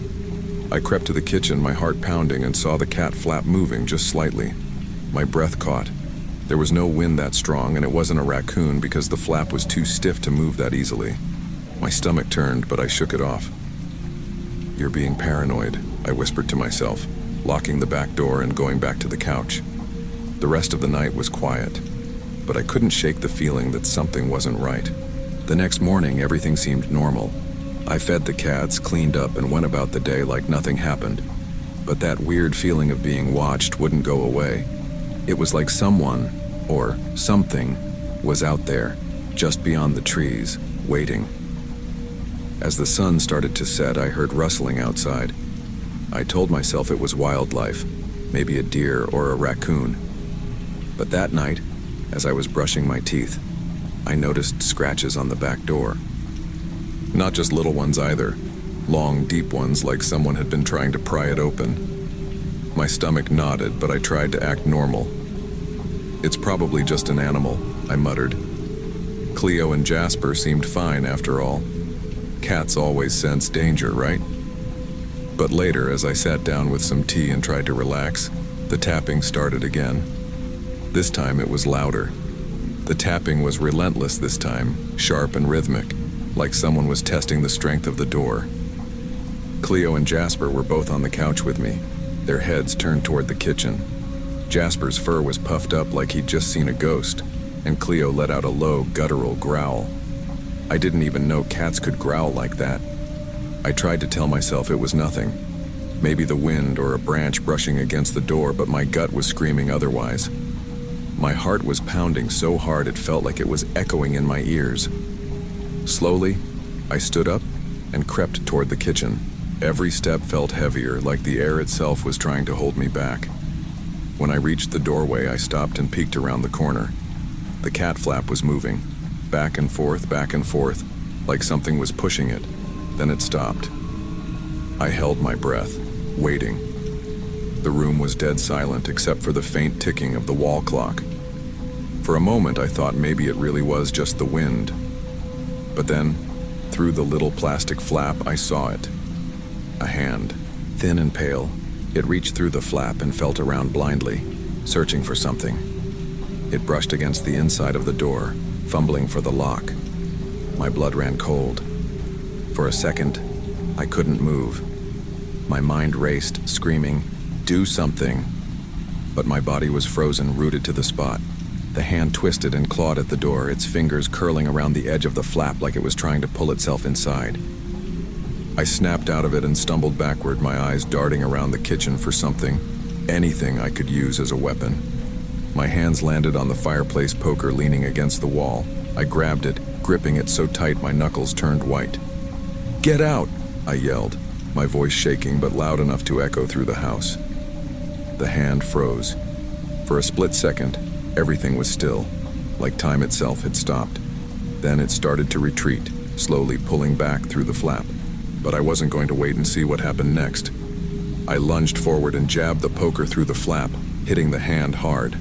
I crept to the kitchen, my heart pounding, and saw the cat flap moving just slightly. My breath caught. There was no wind that strong, and it wasn't a raccoon because the flap was too stiff to move that easily. My stomach turned, but I shook it off. "You're being paranoid," I whispered to myself, locking the back door and going back to the couch. The rest of the night was quiet, but I couldn't shake the feeling that something wasn't right. The next morning, everything seemed normal. I fed the cats, cleaned up, and went about the day like nothing happened. But that weird feeling of being watched wouldn't go away. It was like someone, or something, was out there, just beyond the trees, waiting. As the sun started to set, I heard rustling outside. I told myself it was wildlife, maybe a deer or a raccoon. But that night, as I was brushing my teeth, I noticed scratches on the back door. Not just little ones either, long, deep ones like someone had been trying to pry it open. My stomach nodded, but I tried to act normal. "It's probably just an animal," I muttered. Cleo and Jasper seemed fine after all. Cats always sense danger, right? But later, as I sat down with some tea and tried to relax, the tapping started again. This time it was louder. The tapping was relentless this time, sharp and rhythmic, like someone was testing the strength of the door. Cleo and Jasper were both on the couch with me, their heads turned toward the kitchen. Jasper's fur was puffed up like he'd just seen a ghost, and Cleo let out a low, guttural growl. I didn't even know cats could growl like that. I tried to tell myself it was nothing, maybe the wind or a branch brushing against the door, but my gut was screaming otherwise. My heart was pounding so hard it felt like it was echoing in my ears. Slowly, I stood up and crept toward the kitchen. Every step felt heavier, like the air itself was trying to hold me back. When I reached the doorway, I stopped and peeked around the corner. The cat flap was moving, back and forth, like something was pushing it. Then it stopped. I held my breath, waiting. The room was dead silent except for the faint ticking of the wall clock. For a moment, I thought maybe it really was just the wind. But then, through the little plastic flap, I saw it. A hand, thin and pale. It reached through the flap and felt around blindly, searching for something. It brushed against the inside of the door, fumbling for the lock. My blood ran cold. For a second, I couldn't move. My mind raced, screaming, "Do something!" But my body was frozen, rooted to the spot. The hand twisted and clawed at the door, its fingers curling around the edge of the flap like it was trying to pull itself inside. I snapped out of it and stumbled backward, my eyes darting around the kitchen for something, anything I could use as a weapon. My hands landed on the fireplace poker leaning against the wall. I grabbed it, gripping it so tight my knuckles turned white. "Get out!" I yelled, my voice shaking but loud enough to echo through the house. The hand froze. For a split second, everything was still, like time itself had stopped. Then it started to retreat, slowly pulling back through the flap. But I wasn't going to wait and see what happened next. I lunged forward and jabbed the poker through the flap, hitting the hand hard.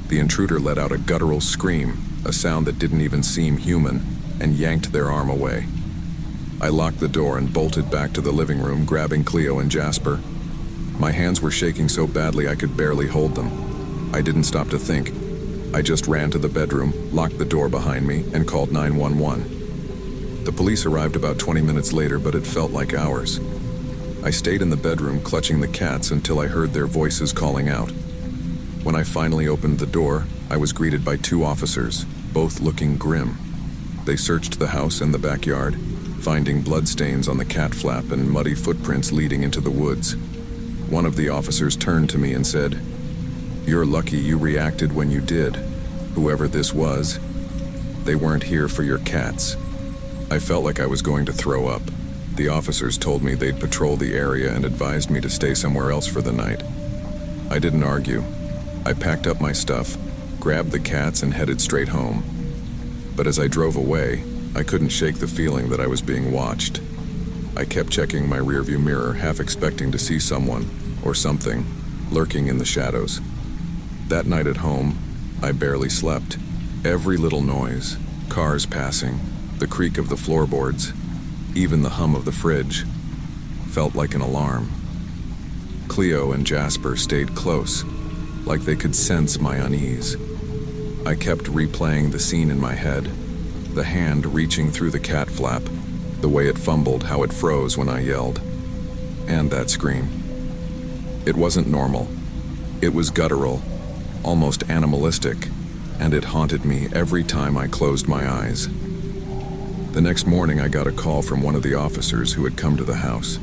The intruder let out a guttural scream, a sound that didn't even seem human, and yanked their arm away. I locked the door and bolted back to the living room, grabbing Cleo and Jasper. My hands were shaking so badly I could barely hold them. I didn't stop to think. I just ran to the bedroom, locked the door behind me, and called 911. The police arrived about 20 minutes later, but it felt like hours. I stayed in the bedroom, clutching the cats until I heard their voices calling out. When I finally opened the door, I was greeted by two officers, both looking grim. They searched the house and the backyard, finding bloodstains on the cat flap and muddy footprints leading into the woods. One of the officers turned to me and said, "You're lucky you reacted when you did. Whoever this was, they weren't here for your cats." I felt like I was going to throw up. The officers told me they'd patrol the area and advised me to stay somewhere else for the night. I didn't argue. I packed up my stuff, grabbed the cats and headed straight home. But as I drove away, I couldn't shake the feeling that I was being watched. I kept checking my rearview mirror, half expecting to see someone, or something, lurking in the shadows. That night at home, I barely slept. Every little noise, cars passing, the creak of the floorboards, even the hum of the fridge, felt like an alarm. Cleo and Jasper stayed close, like they could sense my unease. I kept replaying the scene in my head, the hand reaching through the cat flap, the way it fumbled, how it froze when I yelled. And that scream. It wasn't normal. It was guttural, almost animalistic, and it haunted me every time I closed my eyes. The next morning I got a call from one of the officers who had come to the house.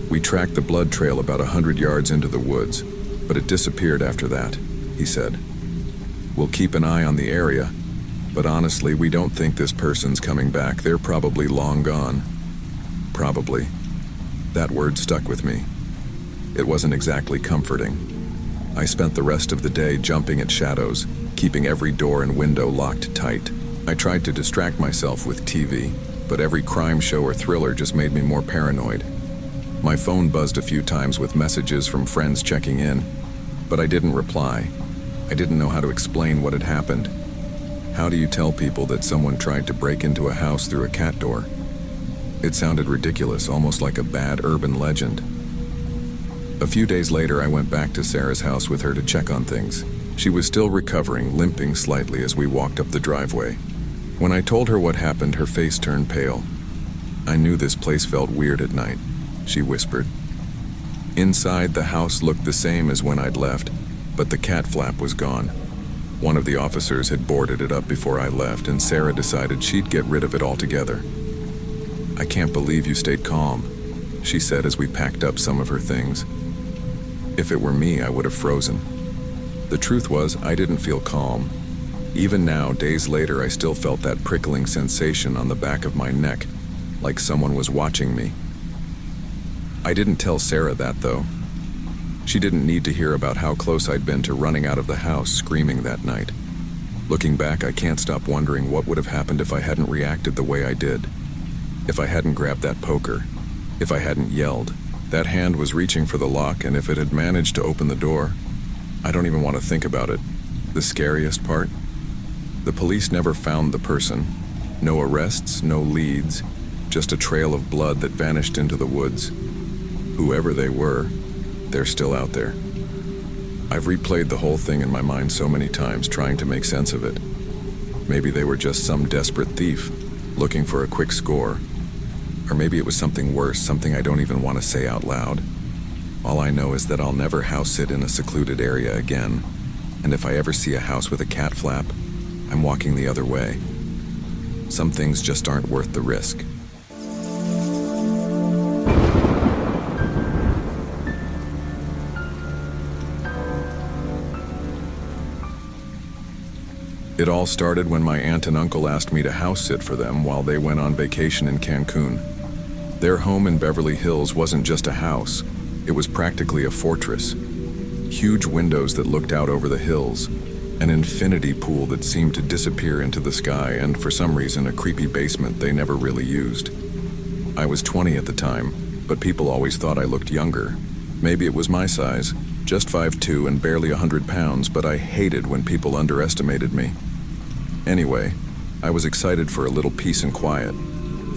We tracked the blood trail about 100 yards into the woods, but it disappeared after that, he said. We'll keep an eye on the area, but honestly, we don't think this person's coming back. They're probably long gone. Probably. That word stuck with me. It wasn't exactly comforting. I spent the rest of the day jumping at shadows, keeping every door and window locked tight. I tried to distract myself with TV, but every crime show or thriller just made me more paranoid. My phone buzzed a few times with messages from friends checking in, but I didn't reply. I didn't know how to explain what had happened. How do you tell people that someone tried to break into a house through a cat door? It sounded ridiculous, almost like a bad urban legend. A few days later, I went back to Sarah's house with her to check on things. She was still recovering, limping slightly as we walked up the driveway. When I told her what happened, her face turned pale. I knew this place felt weird at night, she whispered. Inside, the house looked the same as when I'd left, but the cat flap was gone. One of the officers had boarded it up before I left, and Sarah decided she'd get rid of it altogether. I can't believe you stayed calm, she said as we packed up some of her things. If it were me, I would have frozen. The truth was, I didn't feel calm. Even now, days later, I still felt that prickling sensation on the back of my neck, like someone was watching me. I didn't tell Sarah that, though. She didn't need to hear about how close I'd been to running out of the house screaming that night. Looking back, I can't stop wondering what would have happened if I hadn't reacted the way I did. If I hadn't grabbed that poker. If I hadn't yelled. That hand was reaching for the lock, and if it had managed to open the door. I don't even want to think about it. The scariest part? The police never found the person. No arrests, no leads, just a trail of blood that vanished into the woods. Whoever they were, they're still out there. I've replayed the whole thing in my mind so many times, trying to make sense of it. Maybe they were just some desperate thief, looking for a quick score. Or maybe it was something worse, something I don't even want to say out loud. All I know is that I'll never house sit in a secluded area again. And if I ever see a house with a cat flap, I'm walking the other way. Some things just aren't worth the risk. It all started when my aunt and uncle asked me to house sit for them while they went on vacation in Cancun. Their home in Beverly Hills wasn't just a house, it was practically a fortress. Huge windows that looked out over the hills, an infinity pool that seemed to disappear into the sky, and for some reason a creepy basement they never really used. I was 20 at the time, but people always thought I looked younger. Maybe it was my size, just 5'2" and barely 100 pounds, but I hated when people underestimated me. Anyway, I was excited for a little peace and quiet.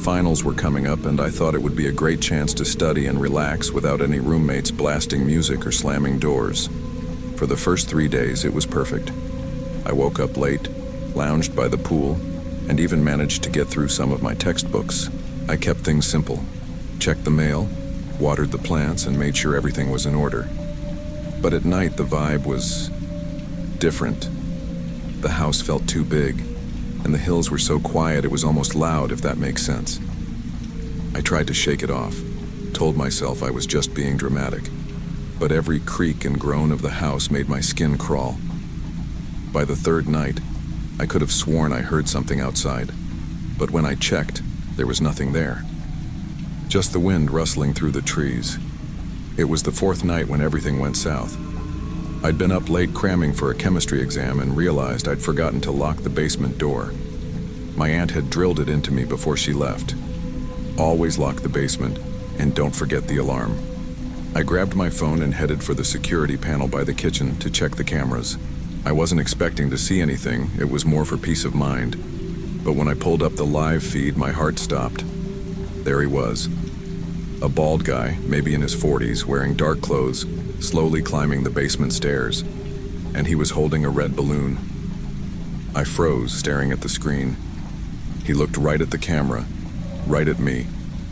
Finals were coming up, and I thought it would be a great chance to study and relax without any roommates blasting music or slamming doors. For the first 3 days, it was perfect. I woke up late, lounged by the pool, and even managed to get through some of my textbooks. I kept things simple. Checked the mail, watered the plants, and made sure everything was in order. But at night, the vibe was different. The house felt too big, and the hills were so quiet it was almost loud, if that makes sense. I tried to shake it off, told myself I was just being dramatic, but every creak and groan of the house made my skin crawl. By the third night, I could have sworn I heard something outside, but when I checked, there was nothing there. Just the wind rustling through the trees. It was the fourth night when everything went south. I'd been up late cramming for a chemistry exam and realized I'd forgotten to lock the basement door. My aunt had drilled it into me before she left. Always lock the basement, and don't forget the alarm. I grabbed my phone and headed for the security panel by the kitchen to check the cameras. I wasn't expecting to see anything, it was more for peace of mind. But when I pulled up the live feed, my heart stopped. There he was. A bald guy, maybe in his 40s, wearing dark clothes, slowly climbing the basement stairs. And he was holding a red balloon. I froze, staring at the screen. He looked right at the camera, right at me,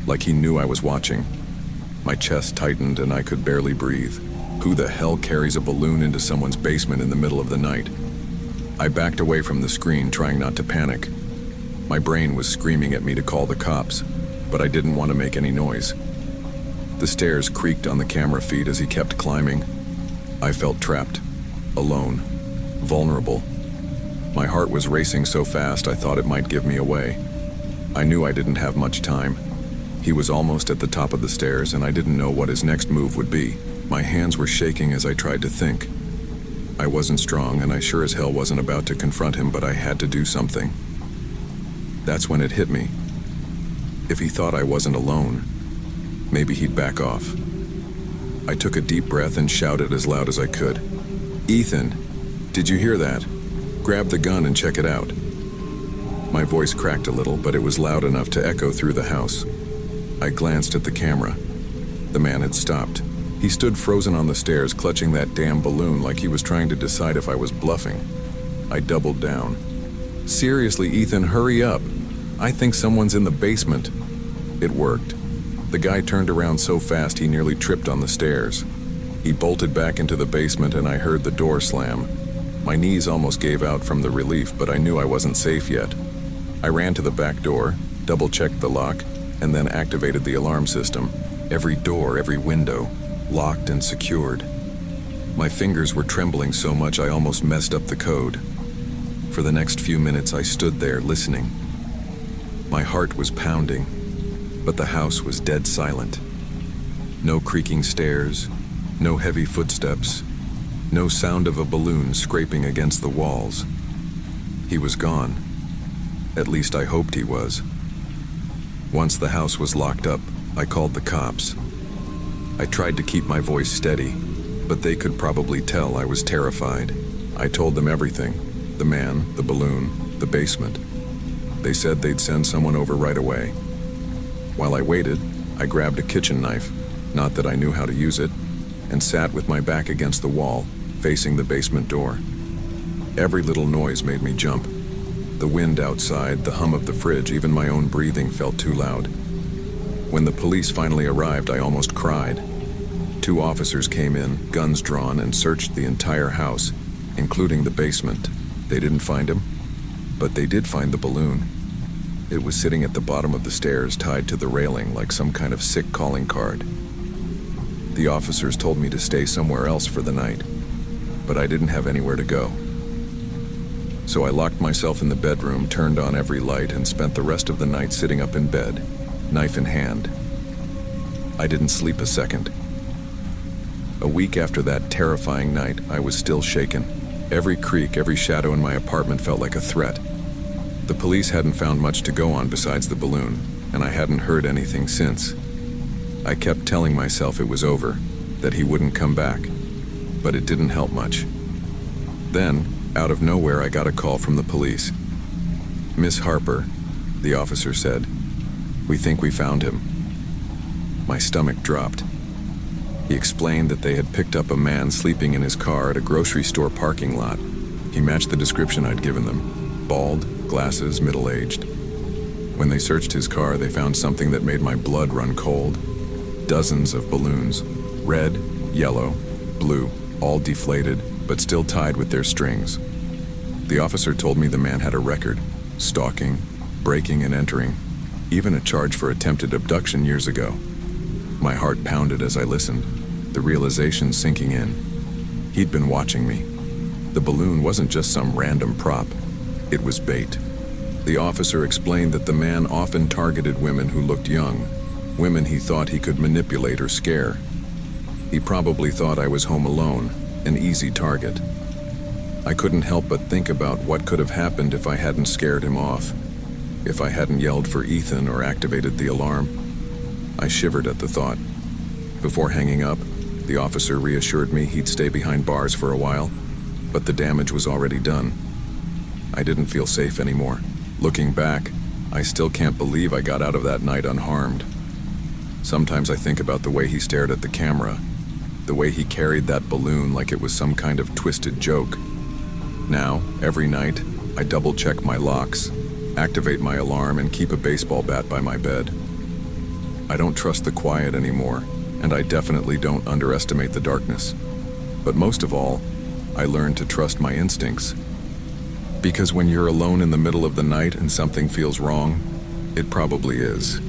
like he knew I was watching. My chest tightened and I could barely breathe. Who the hell carries a balloon into someone's basement in the middle of the night? I backed away from the screen, trying not to panic. My brain was screaming at me to call the cops, but I didn't want to make any noise. The stairs creaked on the camera feed as he kept climbing. I felt trapped, alone, vulnerable. My heart was racing so fast I thought it might give me away. I knew I didn't have much time. He was almost at the top of the stairs and I didn't know what his next move would be. My hands were shaking as I tried to think. I wasn't strong and I sure as hell wasn't about to confront him, but I had to do something. That's when it hit me. If he thought I wasn't alone, maybe he'd back off. I took a deep breath and shouted as loud as I could. "Ethan, did you hear that? Grab the gun and check it out." My voice cracked a little, but it was loud enough to echo through the house. I glanced at the camera. The man had stopped. He stood frozen on the stairs, clutching that damn balloon like he was trying to decide if I was bluffing. I doubled down. "Seriously, Ethan, hurry up. I think someone's in the basement." It worked. The guy turned around so fast he nearly tripped on the stairs. He bolted back into the basement and I heard the door slam. My knees almost gave out from the relief, but I knew I wasn't safe yet. I ran to the back door, double-checked the lock, and then activated the alarm system. Every door, every window, locked and secured. My fingers were trembling so much I almost messed up the code. For the next few minutes I stood there listening. My heart was pounding, but the house was dead silent. No creaking stairs, no heavy footsteps, no sound of a balloon scraping against the walls. He was gone. At least I hoped he was. Once the house was locked up, I called the cops. I tried to keep my voice steady, but they could probably tell I was terrified. I told them everything: the man, the balloon, the basement. They said they'd send someone over right away. While I waited, I grabbed a kitchen knife, not that I knew how to use it, and sat with my back against the wall, facing the basement door. Every little noise made me jump. The wind outside, the hum of the fridge, even my own breathing felt too loud. When the police finally arrived, I almost cried. 2 officers came in, guns drawn, and searched the entire house, including the basement. They didn't find him, but they did find the balloon. It was sitting at the bottom of the stairs, tied to the railing like some kind of sick calling card. The officers told me to stay somewhere else for the night, but I didn't have anywhere to go. So I locked myself in the bedroom, turned on every light, and spent the rest of the night sitting up in bed, knife in hand. I didn't sleep a second. A week after that terrifying night, I was still shaken. Every creak, every shadow in my apartment felt like a threat. The police hadn't found much to go on besides the balloon, and I hadn't heard anything since. I kept telling myself it was over, that he wouldn't come back, but it didn't help much. Then, out of nowhere, I got a call from the police. "Miss Harper," the officer said, "we think we found him." My stomach dropped. He explained that they had picked up a man sleeping in his car at a grocery store parking lot. He matched the description I'd given them: bald, glasses, middle-aged. When they searched his car, they found something that made my blood run cold. Dozens of balloons, red, yellow, blue, all deflated, but still tied with their strings. The officer told me the man had a record: stalking, breaking and entering, even a charge for attempted abduction years ago. My heart pounded as I listened, the realization sinking in. He'd been watching me. The balloon wasn't just some random prop. It was bait. The officer explained that the man often targeted women who looked young, women he thought he could manipulate or scare. He probably thought I was home alone, an easy target. I couldn't help but think about what could have happened if I hadn't scared him off, if I hadn't yelled for Ethan or activated the alarm. I shivered at the thought. Before hanging up, the officer reassured me he'd stay behind bars for a while, but the damage was already done. I didn't feel safe anymore. Looking back, I still can't believe I got out of that night unharmed. Sometimes I think about the way he stared at the camera, the way he carried that balloon like it was some kind of twisted joke. Now, every night, I double-check my locks, activate my alarm, and keep a baseball bat by my bed. I don't trust the quiet anymore, and I definitely don't underestimate the darkness. But most of all, I learned to trust my instincts. Because when you're alone in the middle of the night and something feels wrong, it probably is.